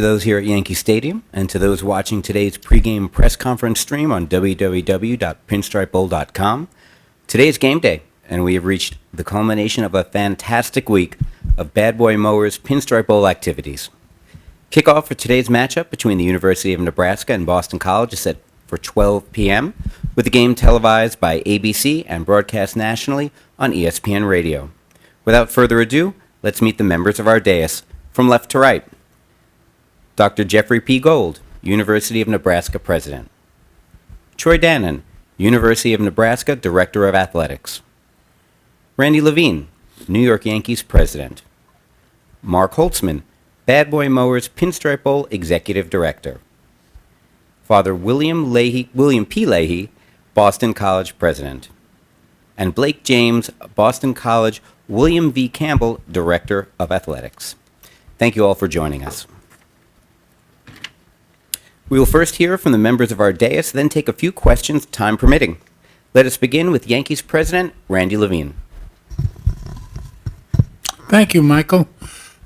To those here at Yankee Stadium and to those watching today's pregame press conference stream on www.pinstripebowl.com. Today's game day, and we have reached the culmination of a fantastic week of Bad Boy Mowers Pinstripe Bowl activities. Kickoff for today's matchup between the University of Nebraska and Boston College is set for 12 p.m., with the game televised by ABC and broadcast nationally on ESPN Radio. Without further ado, let's meet the members of our dais from left to right. Dr. Jeffrey P. Gold, University of Nebraska President. Troy Dannon, University of Nebraska Director of Athletics. Randy Levine, New York Yankees President. Mark Holtzman, Bad Boy Mowers Pinstripe Bowl Executive Director. Father William P. Leahy, Boston College President. And Blake James, Boston College William V. Campbell Director of Athletics. Thank you all for joining us. We will first hear from the members of our dais, then take a few questions, time permitting. Let us begin with Yankees President Randy Levine. Thank you, Michael.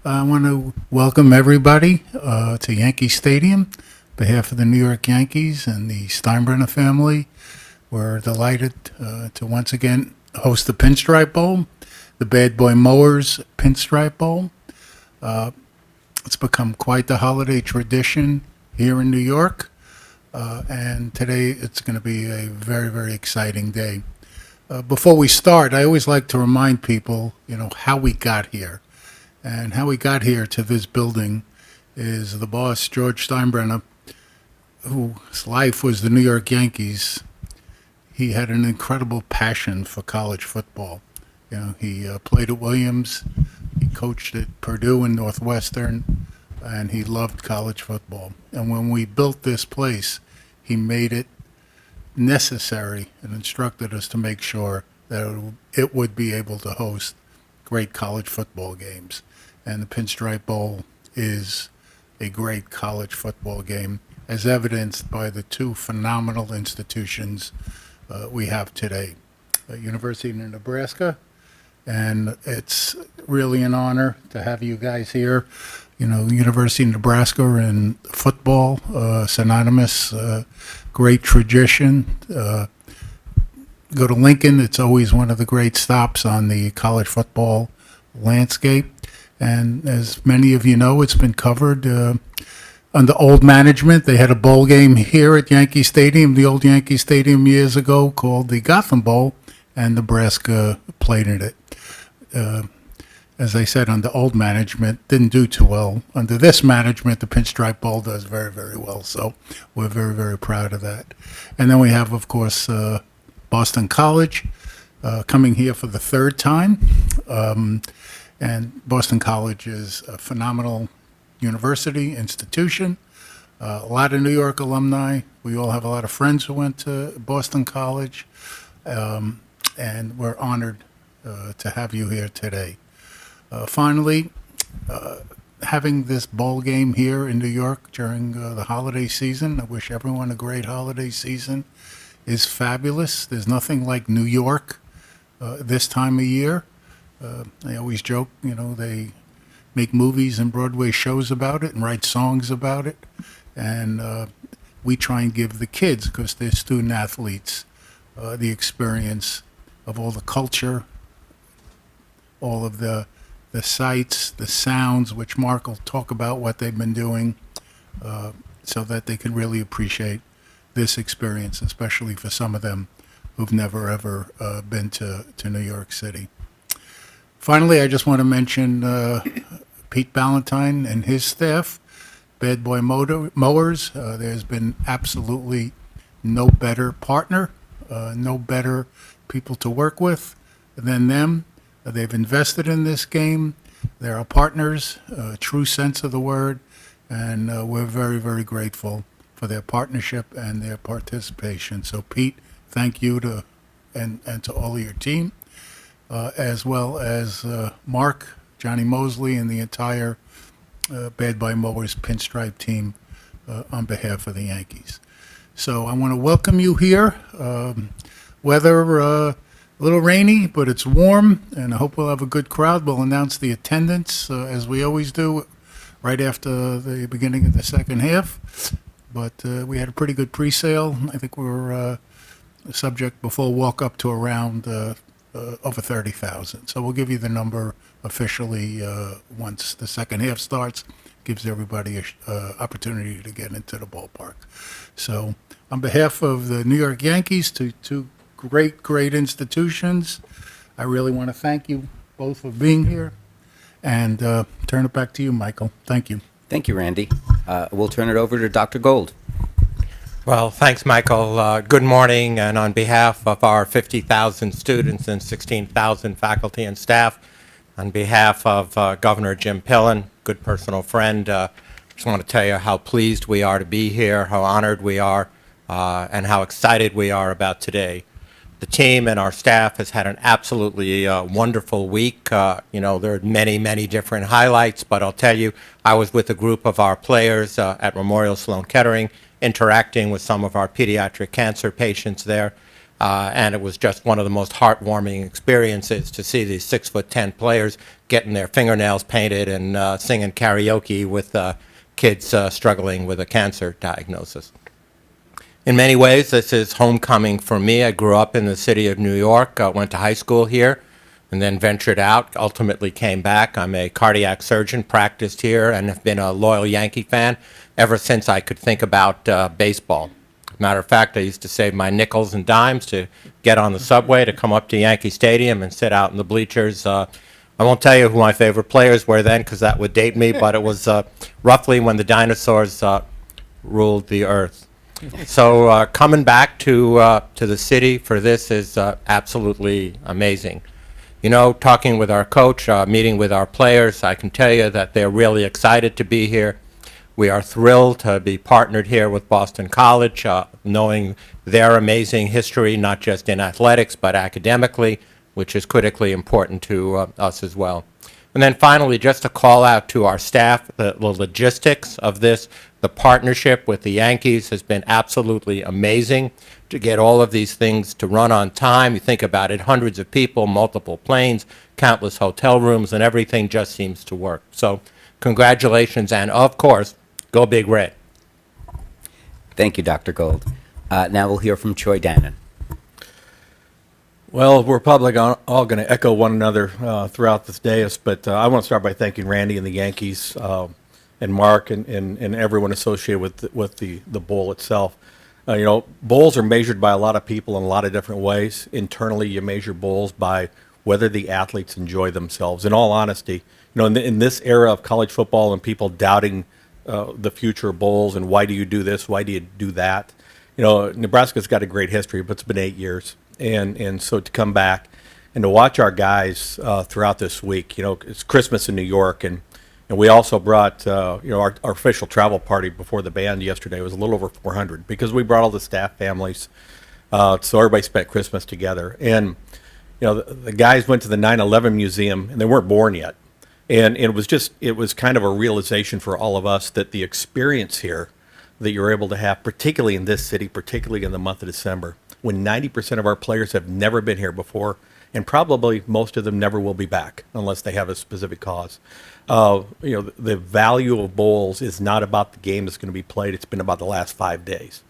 I want to welcome everybody to Yankee Stadium. On behalf of the New York Yankees and the Steinbrenner family, we're delighted to once again host the Pinstripe Bowl, the Bad Boy Mowers Pinstripe Bowl. It's become quite the holiday tradition here in New York, and today it's going to be a very, very exciting day. Before we start, I always like to remind people, how we got here. And how we got here to this building is the boss, George Steinbrenner, whose life was the New York Yankees. He had an incredible passion for college football. He played at Williams, he coached at Purdue and Northwestern, and he loved college football. And when we built this place, he made it necessary and instructed us to make sure that it would be able to host great college football games. And the Pinstripe Bowl is a great college football game, as evidenced by the two phenomenal institutions we have today. University of Nebraska, and it's really an honor to have you guys here. University of Nebraska in football, synonymous, great tradition. Go to Lincoln, it's always one of the great stops on the college football landscape. And as many of you know, it's been covered under old management. They had a bowl game here at Yankee Stadium, the old Yankee Stadium years ago, called the Gotham Bowl, and Nebraska played in it. As I said, under old management, didn't do too well. Under this management, the Pinstripe Bowl does very, very well. So we're very, very proud of that. And then we have, of course, Boston College coming here for the third time. And Boston College is a phenomenal university, institution. A lot of New York alumni. We all have a lot of friends who went to Boston College. And we're honored to have you here today. Finally, having this bowl game here in New York during the holiday season, I wish everyone a great holiday season, is fabulous. There's nothing like New York this time of year. I always joke, they make movies and Broadway shows about it and write songs about it. And we try and give the kids, because they're student athletes, the experience of all the culture, all of the sights, the sounds, which Mark will talk about what they've been doing, so that they can really appreciate this experience, especially for some of them who've never, ever been to New York City. Finally, I just want to mention Pete Ballantyne and his staff, Bad Boy Mowers. There's been absolutely no better partner, no better people to work with than them. They've invested in this game. They're our partners, true sense of the word, and we're very, very grateful for their partnership and their participation. So, Pete, thank you to all of your team, as well as Mark, Johnny Mosley, and the entire Bad Boy Mowers Pinstripe team on behalf of the Yankees. So I want to welcome you here. Weather a little rainy, but it's warm, and I hope we'll have a good crowd. We'll announce the attendance, as we always do, right after the beginning of the second half. But we had a pretty good pre-sale. I think we were subject before walk-up to around over 30,000. So we'll give you the number officially once the second half starts. Gives everybody an opportunity to get into the ballpark. So on behalf of the New York Yankees, two great institutions, I really want to thank you both for being here. And turn it back to you, Michael. Thank you. Thank you, Randy. We'll turn it over to Dr. Gold. Well, thanks, Michael. Good morning, and on behalf of our 50,000 students and 16,000 faculty and staff, on behalf of Governor Jim Pillen, good personal friend, just want to tell you how pleased we are to be here, how honored we are, and how excited we are about today. The team and our staff has had an absolutely wonderful week. You know, there are many, many different highlights, but I'll tell you, I was with a group of our players at Memorial Sloan Kettering, interacting with some of our pediatric cancer patients there, and it was just one of the most heartwarming experiences to see these 6'10" players getting their fingernails painted and singing karaoke with kids struggling with a cancer diagnosis. In many ways, this is homecoming for me. I grew up in the city of New York, went to high school here, and then ventured out, ultimately came back. I'm a cardiac surgeon, practiced here, and have been a loyal Yankee fan ever since I could think about baseball. Matter of fact, I used to save my nickels and dimes to get on the subway to come up to Yankee Stadium and sit out in the bleachers. I won't tell you who my favorite players were then, because that would date me, but it was roughly when the dinosaurs ruled the earth. So coming back to the city for this is absolutely amazing. You know, talking with our coach, meeting with our players, I can tell you that they're really excited to be here. We are thrilled to be partnered here with Boston College, knowing their amazing history, not just in athletics, but academically, which is critically important to us as well. And then finally, just a call out to our staff, the logistics of this. The partnership with the Yankees has been absolutely amazing to get all of these things to run on time. You think about it, hundreds of people, multiple planes, countless hotel rooms, and everything just seems to work. So congratulations, and of course, go Big Red. Thank you, Dr. Gold. Now we'll hear from Troy Dannon. Well, we're probably all going to echo one another throughout this dais, but I want to start by thanking Randy and the Yankees and Mark and everyone associated with the bowl itself. You know, bowls are measured by a lot of people in a lot of different ways. Internally, you measure bowls by whether the athletes enjoy themselves. In all honesty, you know, in this era of college football and people doubting the future of bowls and why do you do this, why do you do that, you know, Nebraska's got a great history, but it's been 8 years. And so to come back and to watch our guys throughout this week, you know, it's Christmas in New York, and we also brought, you know, our official travel party before the band yesterday was a little over 400 because we brought all the staff families, so everybody spent Christmas together. And, you know, the guys went to the 9/11 museum, and they weren't born yet. And it was kind of a realization for all of us that the experience here that you're able to have, particularly in this city, particularly in the month of December, when 90% of our players have never been here before, and probably most of them never will be back unless they have a specific cause. You know, the value of bowls is not about the game that's going to be played. It's been about the last 5 days.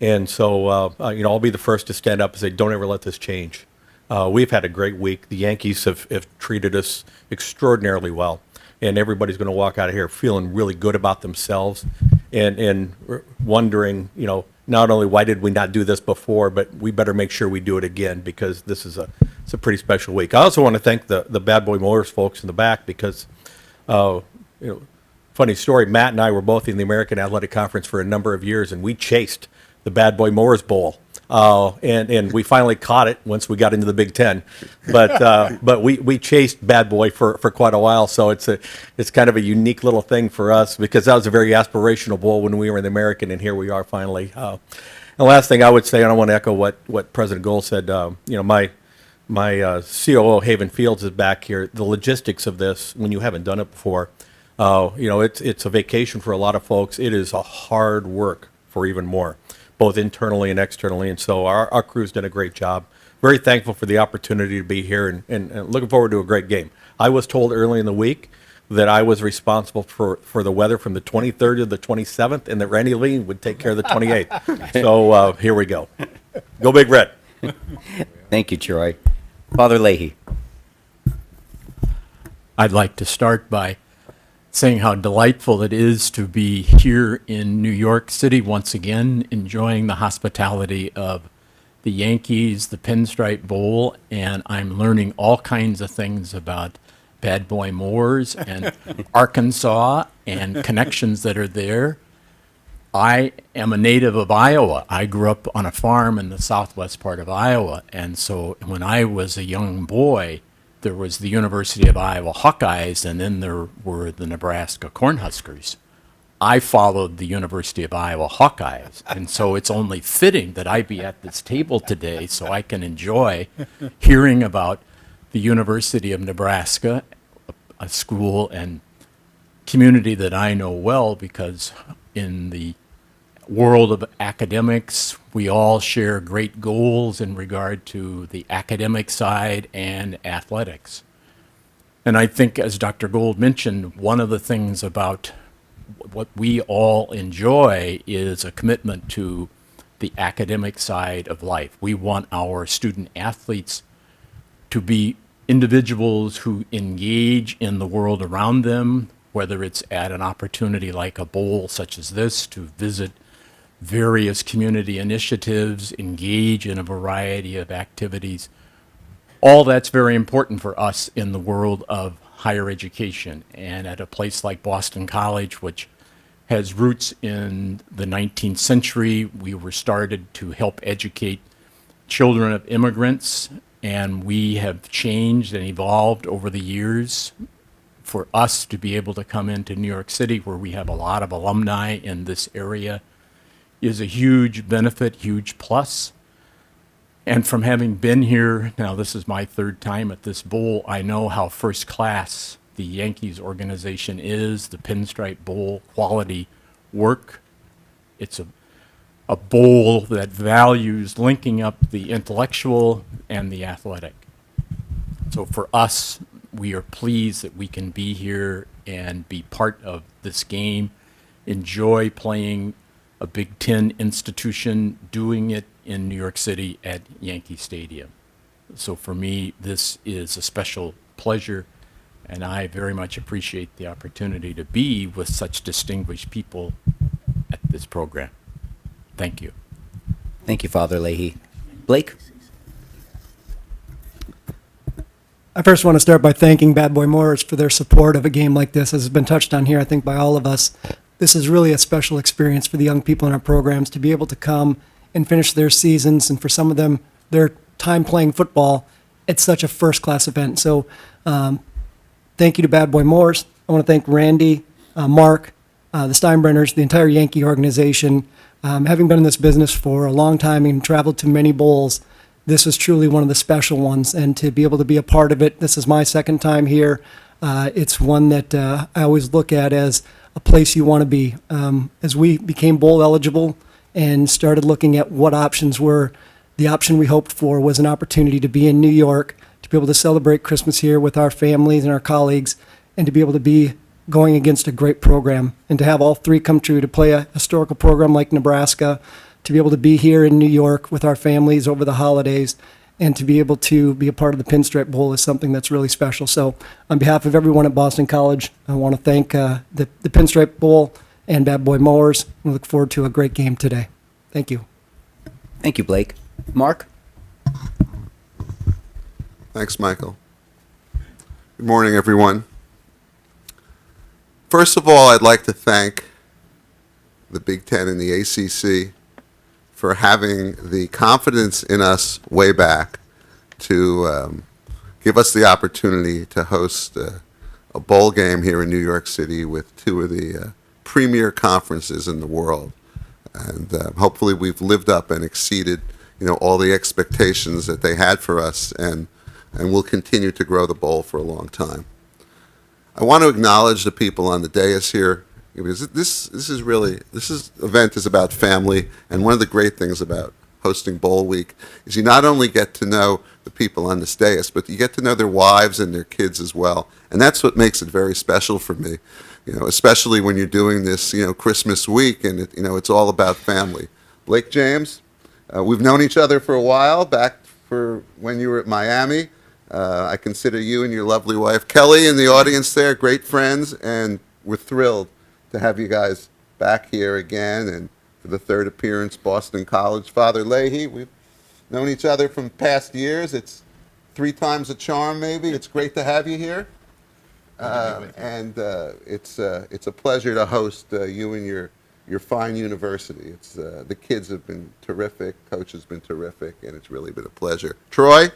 And so, you know, I'll be the first to stand up and say, don't ever let this change. We've had a great week. The Yankees have treated us extraordinarily well. And everybody's going to walk out of here feeling really good about themselves and wondering, you know, not only why did we not do this before, but we better make sure we do it again because this is it's a pretty special week. I also want to thank the Bad Boy Mowers folks in the back because, you know, funny story, Matt and I were both in the American Athletic Conference for a number of years, and we chased the Bad Boy Mowers Bowl. And we finally caught it once we got into the Big Ten, but we chased Bad Boy for quite a while. So it's kind of a unique little thing for us because that was a very aspirational bowl when we were in the American, and here we are finally. And the last thing I would say, and I want to echo what President Gold said. You know, my COO Haven Fields is back here. The logistics of this, when you haven't done it before, you know, it's a vacation for a lot of folks. It is a hard work for even more, both internally and externally. And so our crew's done a great job. Very thankful for the opportunity to be here and looking forward to a great game. I was told early in the week that I was responsible for the weather from the 23rd to the 27th, and that Randy Lee would take care of the 28th. So here we go. Go Big Red. Thank you, Troy. Father Leahy. I'd like to start by saying how delightful it is to be here in New York City once again, enjoying the hospitality of the Yankees, the Pinstripe Bowl, and I'm learning all kinds of things about Bad Boy Moors and Arkansas and connections that are there. I am a native of Iowa. I grew up on a farm in the southwest part of Iowa, and so when I was a young boy, there was the University of Iowa Hawkeyes, and then there were the Nebraska Cornhuskers. I followed the University of Iowa Hawkeyes, and so it's only fitting that I be at this table today so I can enjoy hearing about the University of Nebraska, a school and community that I know well, because in the world of academics, we all share great goals in regard to the academic side and athletics. And I think, as Dr. Gold mentioned, one of the things about what we all enjoy is a commitment to the academic side of life. We want our student athletes to be individuals who engage in the world around them, whether it's at an opportunity like a bowl such as this to visit various community initiatives, engage in a variety of activities. All that's very important for us in the world of higher education. And at a place like Boston College, which has roots in the 19th century, we were started to help educate children of immigrants, and we have changed and evolved over the years. For us to be able to come into New York City, where we have a lot of alumni in this area, is a huge benefit, huge plus. And from having been here, now this is my third time at this bowl, I know how first class the Yankees organization is, the Pinstripe Bowl quality work. It's a bowl that values linking up the intellectual and the athletic. So for us, we are pleased that we can be here and be part of this game, enjoy playing a Big Ten institution, doing it in New York City at Yankee Stadium. So for me, this is a special pleasure, and I very much appreciate the opportunity to be with such distinguished people at this program. Thank you. Thank you, Father Leahy. Blake? I first want to start by thanking Bad Boy Moors for their support of a game like this. As has been touched on here, I think, by all of us, this is really a special experience for the young people in our programs to be able to come and finish their seasons, and for some of them, their time playing football at such a first-class event. So thank you to Bad Boy Moors. I want to thank Randy, Mark, the Steinbrenners, the entire Yankee organization. Having been in this business for a long time and traveled to many bowls, this is truly one of the special ones, and to be able to be a part of it, this is my second time here. It's one that I always look at as a place you want to be. As we became bowl eligible and started looking at what options were, the option we hoped for was an opportunity to be in New York, to be able to celebrate Christmas here with our families and our colleagues, and to be able to be going against a great program, and to have all three come true, to play a historical program like Nebraska, to be able to be here in New York with our families over the holidays, and to be able to be a part of the Pinstripe Bowl is something that's really special. So on behalf of everyone at Boston College, I want to thank the Pinstripe Bowl and Bad Boy Mowers. We look forward to a great game today. Thank you. Thank you, Blake. Mark? Thanks, Michael. Good morning, everyone. First of all, I'd like to thank the Big Ten and the ACC for having the confidence in us way back to give us the opportunity to host a bowl game here in New York City with two of the premier conferences in the world. And hopefully we've lived up and exceeded, all the expectations that they had for us, and we'll continue to grow the bowl for a long time. I want to acknowledge the people on the dais here, because this event is about family, and one of the great things about hosting Bowl Week, is you not only get to know the people on this dais, but you get to know their wives and their kids as well. And that's what makes it very special for me, especially when you're doing this, Christmas week, and it's all about family. Blake James, we've known each other for a while, back for when you were at Miami. I consider you and your lovely wife, Kelly, in the audience there, great friends, and we're thrilled to have you guys back here again, and for the third appearance, Boston College. Father Leahy, we've known each other from past years. It's 3 times a charm, maybe. It's great to have you here. It's a pleasure to host you and your fine university. It's the kids have been terrific, coach has been terrific, and it's really been a pleasure. Troy,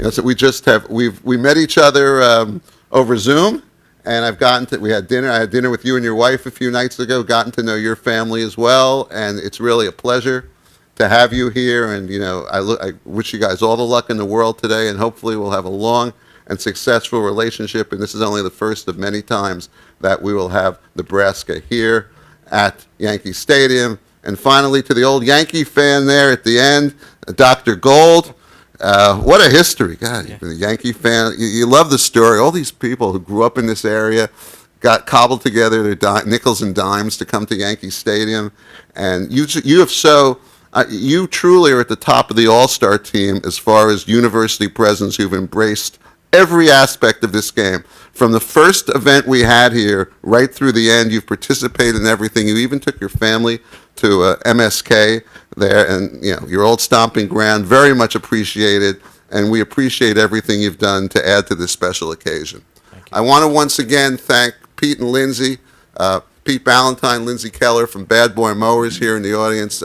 so we met each other over Zoom, and we had dinner. I had dinner with you and your wife a few nights ago. Gotten to know your family as well, and it's really a pleasure to have you here. And I wish you guys all the luck in the world today, and hopefully we'll have a long and successful relationship. And this is only the first of many times that we will have Nebraska here at Yankee Stadium. And finally, to the old Yankee fan there at the end, Dr. Gold. What a history. God, you've been a Yankee fan. You love the story. All these people who grew up in this area got cobbled together their nickels and dimes to come to Yankee Stadium. And you truly are at the top of the all-star team as far as university presidents who've embraced every aspect of this game. From the first event we had here right through the end, you've participated in everything. You even took your family to MSK there, and your old stomping ground. Very much appreciated, and we appreciate everything you've done to add to this special occasion. I want to once again thank Pete and Lindsay, Pete Ballantyne, Lindsay Keller from Bad Boy Mowers here in the audience.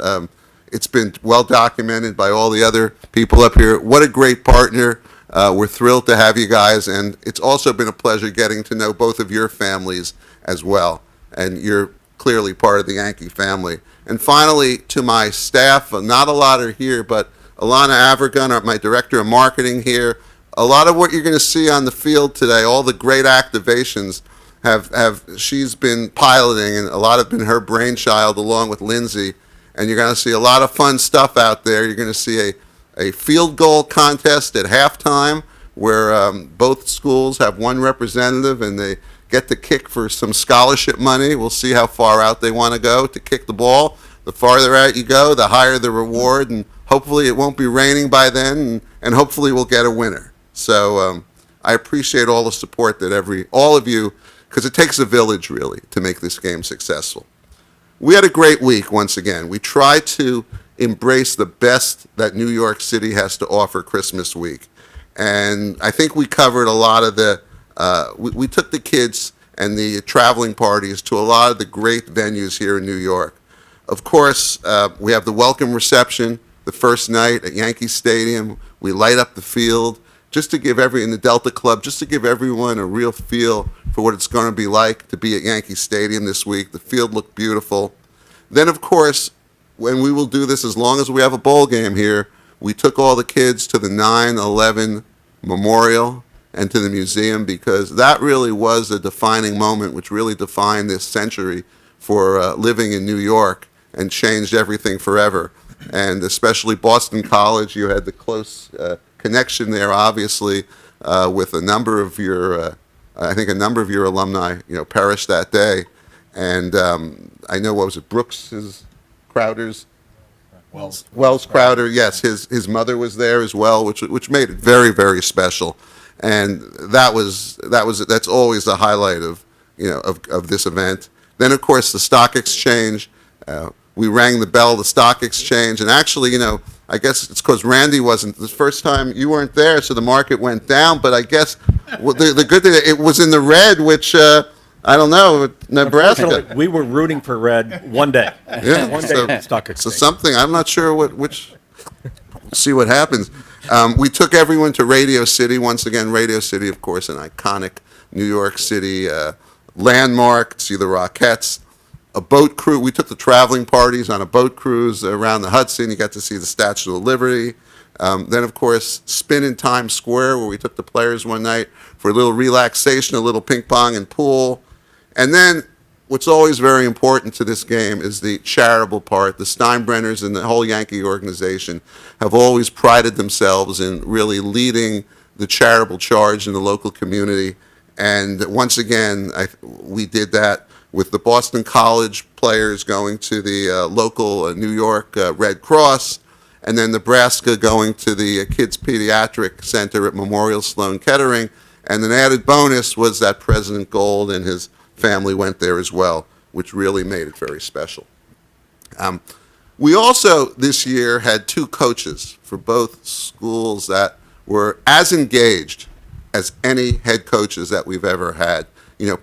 It's been well documented by all the other people up here. What a great partner. We're thrilled to have you guys, and it's also been a pleasure getting to know both of your families as well. And you're clearly part of the Yankee family. And finally, to my staff, not a lot are here, but Alana Avergun, my director of marketing here. A lot of what you're going to see on the field today, all the great activations, she's been piloting, and a lot have been her brainchild along with Lindsay. And you're going to see a lot of fun stuff out there. You're going to see a field goal contest at halftime where both schools have one representative, and they get to kick for some scholarship money. We'll see how far out they want to go to kick the ball. The farther out you go, the higher the reward, and hopefully it won't be raining by then, and hopefully we'll get a winner. So I appreciate all the support that all of you, because it takes a village really to make this game successful. We had a great week once again. We tried to embrace the best that New York City has to offer Christmas week. And I think we covered a lot of we took the kids and the traveling parties to a lot of the great venues here in New York. Of course, we have the welcome reception the first night at Yankee Stadium. We light up the field just to give in the Delta Club, just to give everyone a real feel for what it's going to be like to be at Yankee Stadium this week. The field looked beautiful. Then, of course, when we will do this, as long as we have a bowl game here, we took all the kids to the 9/11 Memorial and to the museum, because that really was a defining moment which really defined this century for living in New York and changed everything forever. And especially Boston College, you had the close connection there, obviously, with a number of your, I think a number of your alumni, perished that day. And I know, what was it, Crowder's? Wells Crowder, yes, his mother was there as well, which made it very, very special. And that's always the highlight of this event. Then, of course, the stock exchange. We rang the bell of the stock exchange, and actually, I guess it's because Randy wasn't. The first time you weren't there, so the market went down. But I guess the good thing, it was in the red, which I don't know, Nebraska. We were rooting for red one day. Yeah, One day at the stock exchange. So something, I'm not sure which. See what happens. We took everyone to Radio City once again. Radio City, of course, an iconic New York City landmark. See the Rockettes. A boat cruise. We took the traveling parties on a boat cruise around the Hudson. You got to see the Statue of Liberty. Then, of course, spin in Times Square, where we took the players one night for a little relaxation, a little ping pong and pool. And then what's always very important to this game is the charitable part. The Steinbrenners and the whole Yankee organization have always prided themselves in really leading the charitable charge in the local community. And once again, we did that with the Boston College players going to the local New York Red Cross, and then Nebraska going to the Kids Pediatric Center at Memorial Sloan Kettering. And an added bonus was that President Gold and his family went there as well, which really made it very special. We also, this year, had 2 coaches for both schools that were as engaged as any head coaches that we've ever had,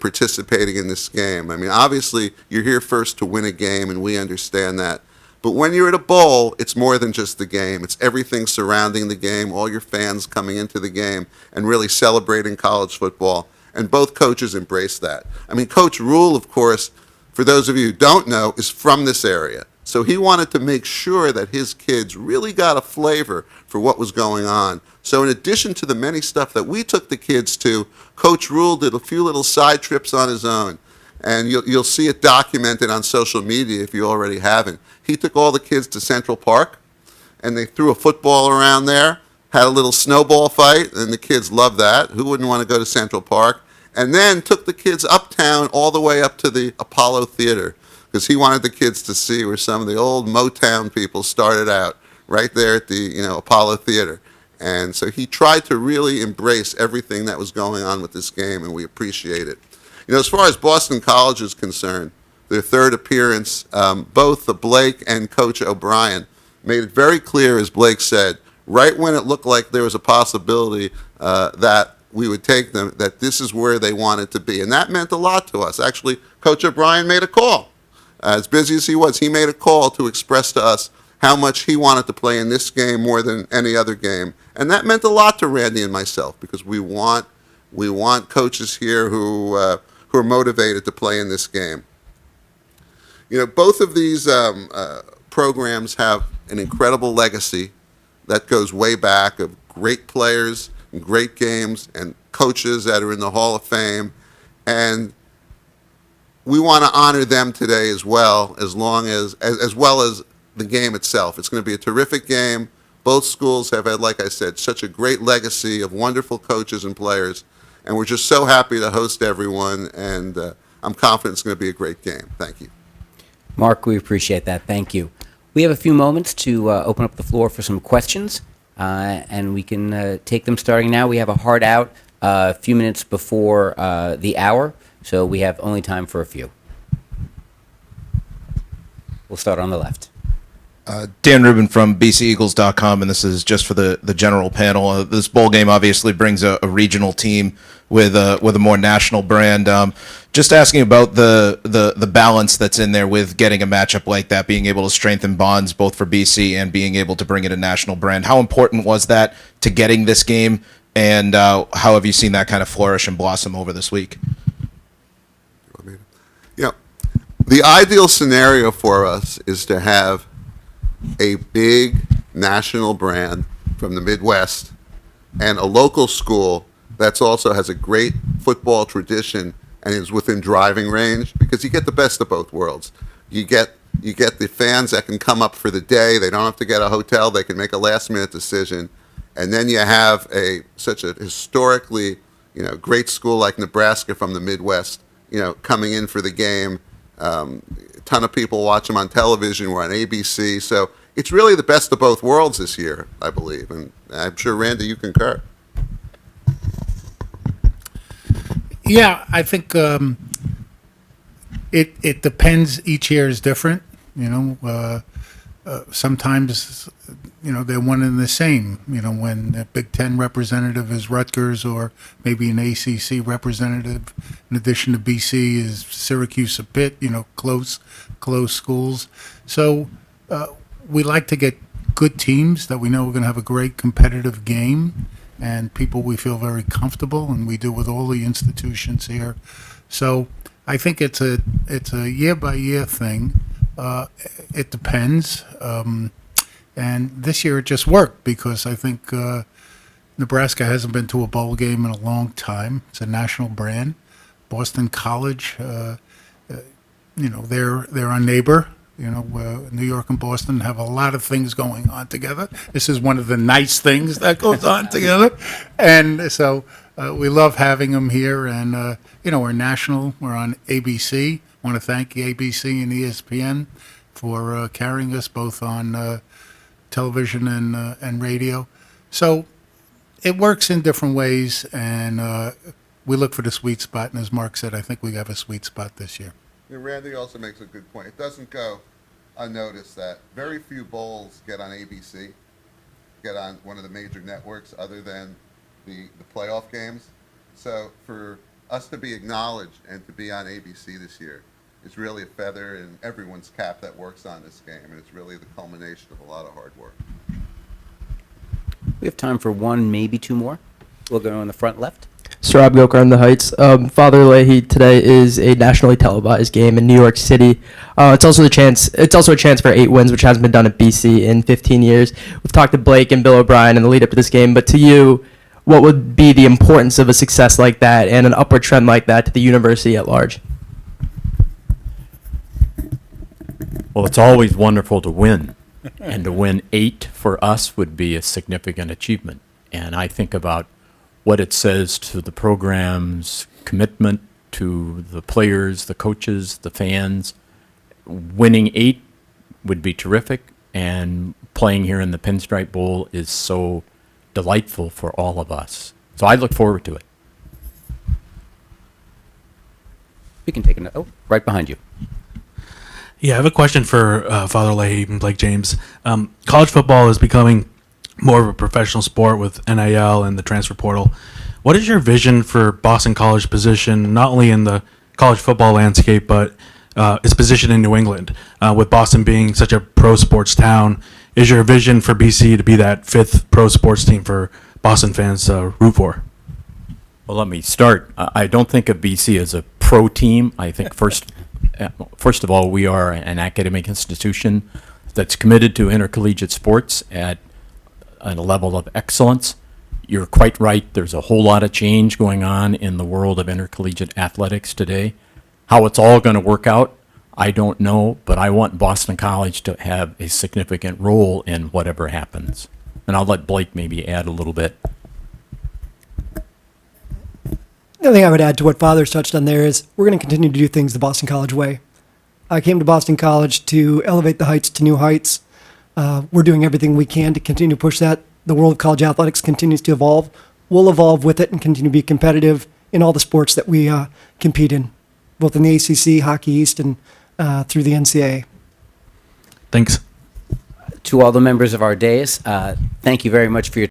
participating in this game. I mean, obviously, you're here first to win a game, and we understand that. But when you're at a bowl, it's more than just the game. It's everything surrounding the game, all your fans coming into the game, and really celebrating college football. And both coaches embrace that. I mean, Coach Rule, of course, for those of you who don't know, is from this area. So he wanted to make sure that his kids really got a flavor for what was going on. So in addition to the many stuff that we took the kids to, Coach Rule did a few little side trips on his own. And you'll see it documented on social media if you already haven't. He took all the kids to Central Park, and they threw a football around there, had a little snowball fight, and the kids loved that. Who wouldn't want to go to Central Park? And then took the kids uptown all the way up to the Apollo Theater, because he wanted the kids to see where some of the old Motown people started out, right there at the Apollo Theater. And so he tried to really embrace everything that was going on with this game, and we appreciate it. As far as Boston College is concerned, their third appearance, both Blake and Coach O'Brien made it very clear, as Blake said, right when it looked like there was a possibility that we would take them, that this is where they wanted to be. And that meant a lot to us. Actually, Coach O'Brien made a call. As busy as he was, he made a call to express to us how much he wanted to play in this game more than any other game. And that meant a lot to Randy and myself, because we want coaches here who are motivated to play in this game. Both of these programs have an incredible legacy that goes way back, of great players and great games and coaches that are in the Hall of Fame. And we want to honor them today as well, as well as the game itself. It's going to be a terrific game. Both schools have had, like I said, such a great legacy of wonderful coaches and players, and we're just so happy to host everyone, and I'm confident it's going to be a great game. Thank you. Mark, we appreciate that. Thank you. We have a few moments to open up the floor for some questions, and we can take them starting now. We have a hard out a few minutes before the hour, so we have only time for a few. We'll start on the left. Dan Rubin from BCEagles.com, and this is just for the general panel. This bowl game obviously brings a regional team with a more national brand. Just asking about the balance that's in there with getting a matchup like that, being able to strengthen bonds both for BC and being able to bring in a national brand. How important was that to getting this game, and how have you seen that kind of flourish and blossom over this week? The ideal scenario for us is to have a big national brand from the Midwest and a local school that also has a great football tradition and is within driving range, because you get the best of both worlds. You get the fans that can come up for the day. They don't have to get a hotel. They can make a last-minute decision. And then you have such a historically, great school like Nebraska from the Midwest, coming in for the game. A ton of people watch them on television. We're on ABC. So it's really the best of both worlds this year, I believe. And I'm sure, Randy, you concur. Yeah, I think it depends. Each year is different. Sometimes, they're one and the same. When a Big Ten representative is Rutgers, or maybe an ACC representative, in addition to BC, is Syracuse or Pitt. Close schools. So we like to get good teams that we know we're going to have a great competitive game, and people we feel very comfortable, and we do with all the institutions here. So I think it's a year by year thing. It depends. And this year it just worked, because I think Nebraska hasn't been to a bowl game in a long time. It's a national brand. Boston College, they're our neighbor. New York and Boston have a lot of things going on together. This is one of the nice things that goes on together. And so we love having them here. And, we're national. We're on ABC. I want to thank ABC and ESPN for carrying us both on television and radio. So it works in different ways. And we look for the sweet spot. And as Mark said, I think we have a sweet spot this year. Randy also makes a good point. It doesn't go unnoticed that very few bowls get on ABC, get on one of the major networks other than the playoff games. So for us to be acknowledged and to be on ABC this year is really a feather in everyone's cap that works on this game, and it's really the culmination of a lot of hard work. We have time for one, maybe two more. We'll go in the front left. Sarab Gokar on the Heights. Father Leahy, today is a nationally televised game in New York City. It's also a chance for 8 wins, which hasn't been done at BC in 15 years. We've talked to Blake and Bill O'Brien in the lead up to this game, but to you, what would be the importance of a success like that and an upward trend like that to the university at large? Well, it's always wonderful to win, and to win 8 for us would be a significant achievement. And I think about what it says to the program's commitment, to the players, the coaches, the fans. Winning 8 would be terrific, and playing here in the Pinstripe Bowl is so delightful for all of us. So I look forward to it. We can take another. Oh, right behind you. Yeah, I have a question for Father Leahy and Blake James. College football is becoming more of a professional sport with NIL and the transfer portal. What is your vision for Boston College position, not only in the college football landscape, but its position in New England? With Boston being such a pro sports town, is your vision for BC to be that 5th pro sports team for Boston fans to root for? Well, let me start. I don't think of BC as a pro team. I think first of all, we are an academic institution that's committed to intercollegiate sports at a level of excellence. You're quite right. There's a whole lot of change going on in the world of intercollegiate athletics today. How it's all going to work out, I don't know, but I want Boston College to have a significant role in whatever happens. And I'll let Blake maybe add a little bit. The other thing I would add to what Father's touched on there is we're going to continue to do things the Boston College way. I came to Boston College to elevate the Heights to new heights. We're doing everything we can to continue to push that. The world of college athletics continues to evolve. We'll evolve with it and continue to be competitive in all the sports that we compete in, both in the ACC, Hockey East, and through the NCAA. Thanks. To all the members of our dais, thank you very much for your